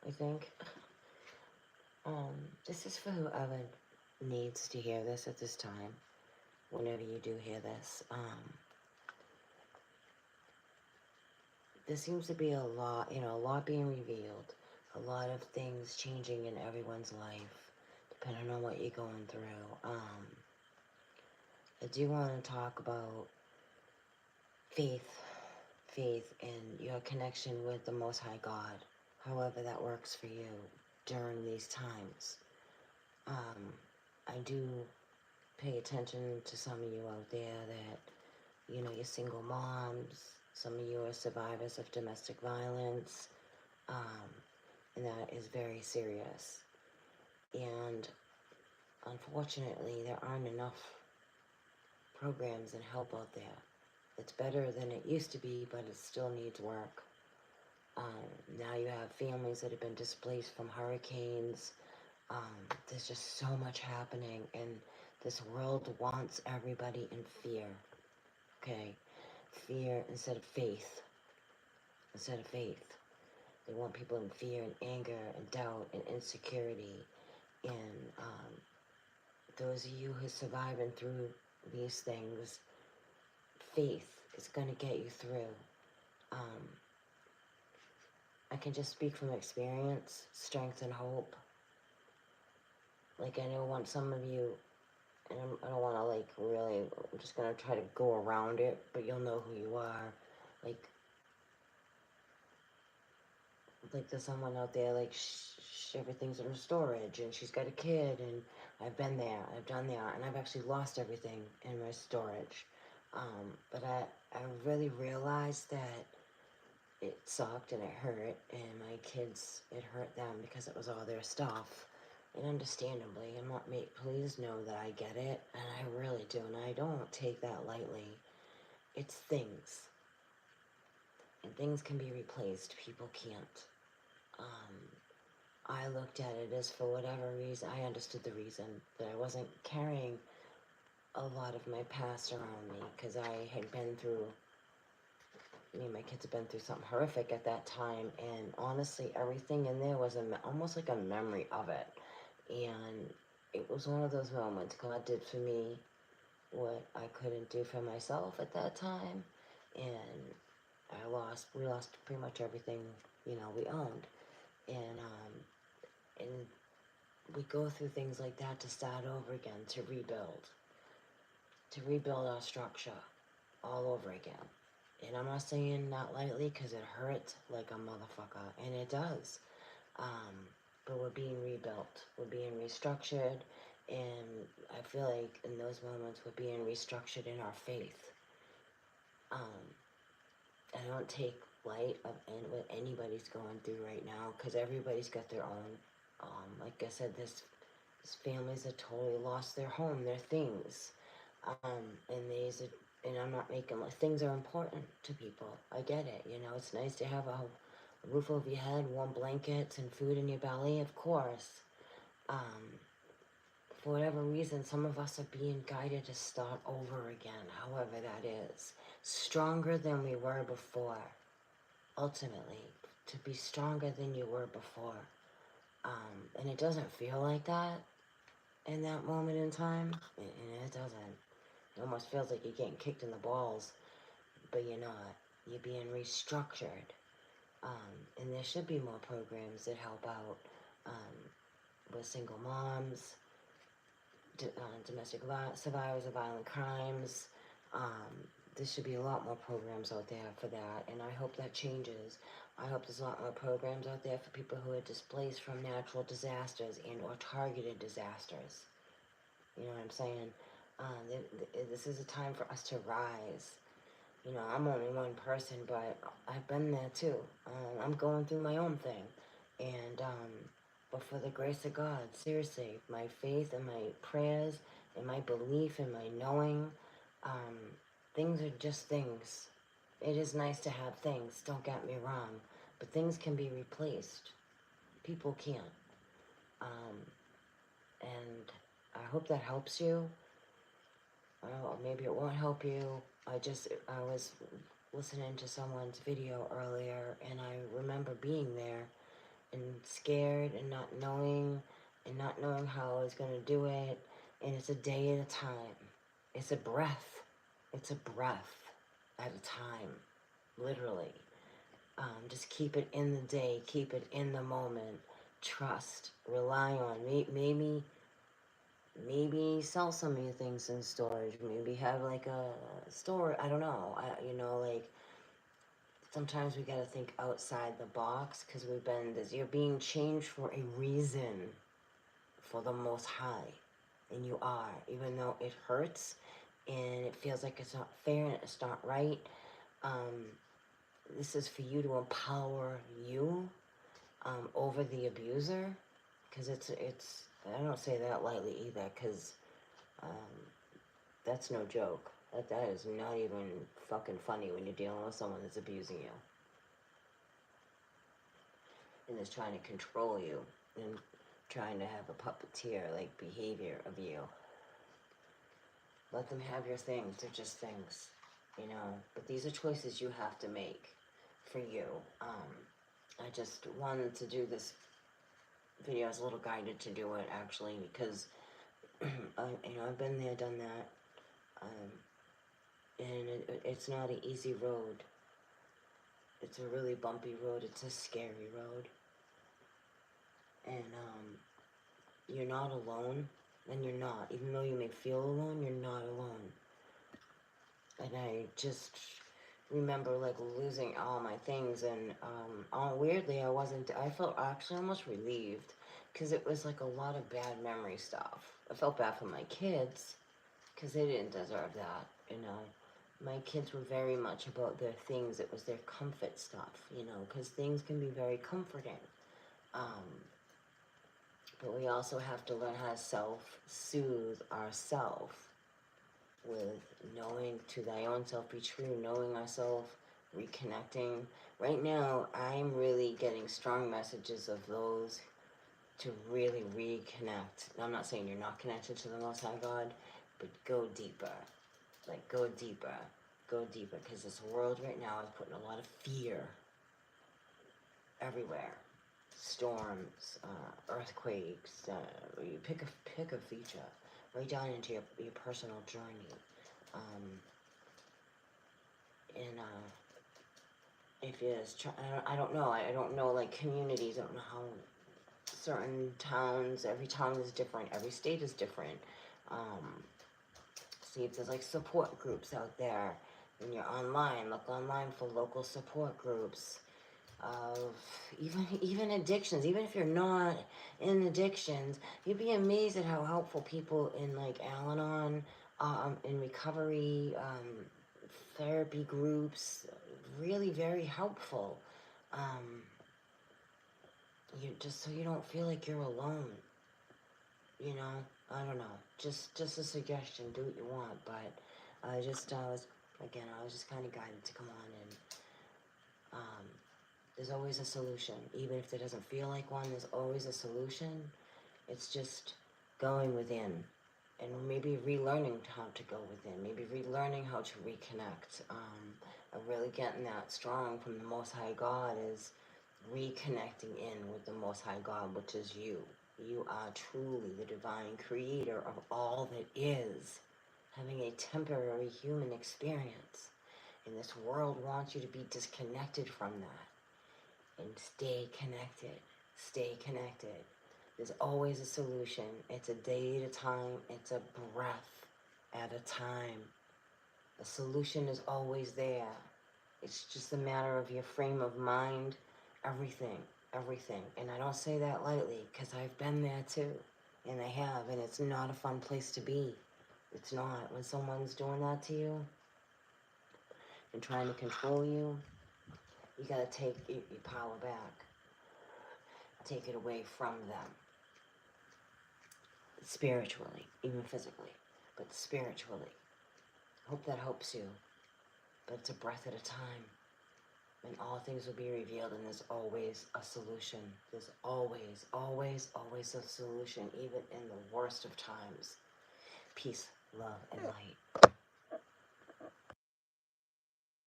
I think. This is for whoever needs to hear this at this time, whenever you do hear this. There seems to be a lot, a lot being revealed, a lot of things changing in everyone's life, depending on what you're going through. I do want to talk about faith, faith and your connection with the Most High God, however that works for you during these times. I do pay attention to some of you out there that, you're single moms, some of you are survivors of domestic violence, and that is very serious. And unfortunately, there aren't enough programs and help out there. It's better than it used to be, but it still needs work. Now you have families that have been displaced from hurricanes. There's just so much happening, and this world wants everybody in fear. Okay? Fear instead of faith. Instead of faith. They want people in fear and anger and doubt and insecurity. And those of you who are surviving through these things, faith is going to get you through. I can just speak from experience, strength and hope. Like, I know want some of you, and I don't want to, like, really, I'm just going to try to go around it, but you'll know who you are. Like there's someone out there, like, everything's in storage, and she's got a kid, and I've been there, I've done that, and I've actually lost everything in my storage. But I really realized that it sucked and it hurt, and my kids, it hurt them because it was all their stuff. And understandably, please know that I get it, and I really do, and I don't take that lightly. It's things. And things can be replaced, people can't. I looked at it as, for whatever reason, I understood the reason that I wasn't carrying a lot of my past around me, because I had been through, my kids had been through something horrific at that time, and honestly, everything in there was almost like a memory of it. And it was one of those moments God did for me what I couldn't do for myself at that time, and we lost pretty much everything, we owned. And we go through things like that to start over again, to rebuild our structure all over again. And I'm not saying not lightly, because it hurts like a motherfucker, and it does. But we're being rebuilt, we're being restructured, and I feel like in those moments we're being restructured in our faith. I don't take light of what anybody's going through right now, because everybody's got their own. Like I said, this families that totally lost their home, their things, and I'm not making, like, things are important to people. I get it, it's nice to have a roof over your head, warm blankets, and food in your belly, of course. For whatever reason, some of us are being guided to start over again, however that is. Stronger than we were before, ultimately. To be stronger than you were before. And it doesn't feel like that in that moment in time. And it doesn't. It almost feels like you're getting kicked in the balls, but you're not. You're being restructured. And there should be more programs that help out with single moms, domestic survivors of violent crimes. There should be a lot more programs out there for that, and I hope that changes. I hope there's a lot more programs out there for people who are displaced from natural disasters and or targeted disasters. You know what I'm saying? This is a time for us to rise. I'm only one person, but I've been there too. I'm going through my own thing. And, but for the grace of God, seriously, my faith and my prayers and my belief and my knowing, things are just things. It is nice to have things, don't get me wrong, but things can be replaced. People can't. And I hope that helps you. Maybe it won't help you. I was listening to someone's video earlier, and I remember being there, and scared and not knowing how I was going to do it. And it's a day at a time. It's a breath. It's a breath at a time, literally. Just keep it in the day. Keep it in the moment. Trust. Rely on. Maybe sell some of your things in storage. Maybe have like a store. I don't know. Like sometimes we gotta think outside the box because we've been this. You're being changed for a reason, for the Most High, and you are. Even though it hurts, and it feels like it's not fair and it's not right. This is for you to empower you over the abuser, because it's. I don't say that lightly either, because that's no joke. That is not even fucking funny when you're dealing with someone that's abusing you and is trying to control you and trying to have a puppeteer-like behavior of you. Let them have your things. They're just things, But these are choices you have to make for you. I just wanted to do this video. I was a little guided to do it, actually, because I've been there, done that, and it's not an easy road. It's a really bumpy road. It's a scary road, and you're not alone, and you're not. Even though you may feel alone, you're not alone. And I just remember like losing all my things, and weirdly I felt actually almost relieved, because it was like a lot of bad memory stuff. I felt bad for my kids because they didn't deserve that. My kids were very much about their things. It was their comfort stuff, because things can be very comforting, but we also have to learn how to self-soothe ourselves with knowing to thy own self be true, knowing ourselves, reconnecting. Right now, I'm really getting strong messages of those to really reconnect. I'm not saying you're not connected to the Most High God, but go deeper. Like, go deeper. Go deeper, because this world right now is putting a lot of fear everywhere. Storms, earthquakes, you pick a feature right down into your personal journey. If it's, I don't know, I don't know, like, communities, I don't know how certain towns, every town is different, every state is different. See if there's, like, support groups out there. When you're online, look online for local support groups of even addictions. Even if you're not in addictions, you'd be amazed at how helpful people in, like, Al-Anon, in recovery, therapy groups, really very helpful. You just so you don't feel like you're alone. I don't know. Just a suggestion. Do what you want, but I was just kind of guided to come on, and there's always a solution. Even if there doesn't feel like one, there's always a solution. It's just going within and maybe relearning how to go within, maybe relearning how to reconnect. Really getting that strong from the Most High God is reconnecting in with the Most High God, which is you. You are truly the divine creator of all that is, having a temporary human experience. And this world wants you to be disconnected from that. And stay connected. Stay connected. There's always a solution. It's a day at a time. It's a breath at a time. The solution is always there. It's just a matter of your frame of mind. Everything. And I don't say that lightly, because I've been there too. And I have. And it's not a fun place to be. It's not. When someone's doing that to you and trying to control you, you gotta take your power back. Take it away from them. Spiritually, even physically, but spiritually. Hope that helps you. But it's a breath at a time. And all things will be revealed, and there's always a solution. There's always, always, always a solution, even in the worst of times. Peace, love, and light.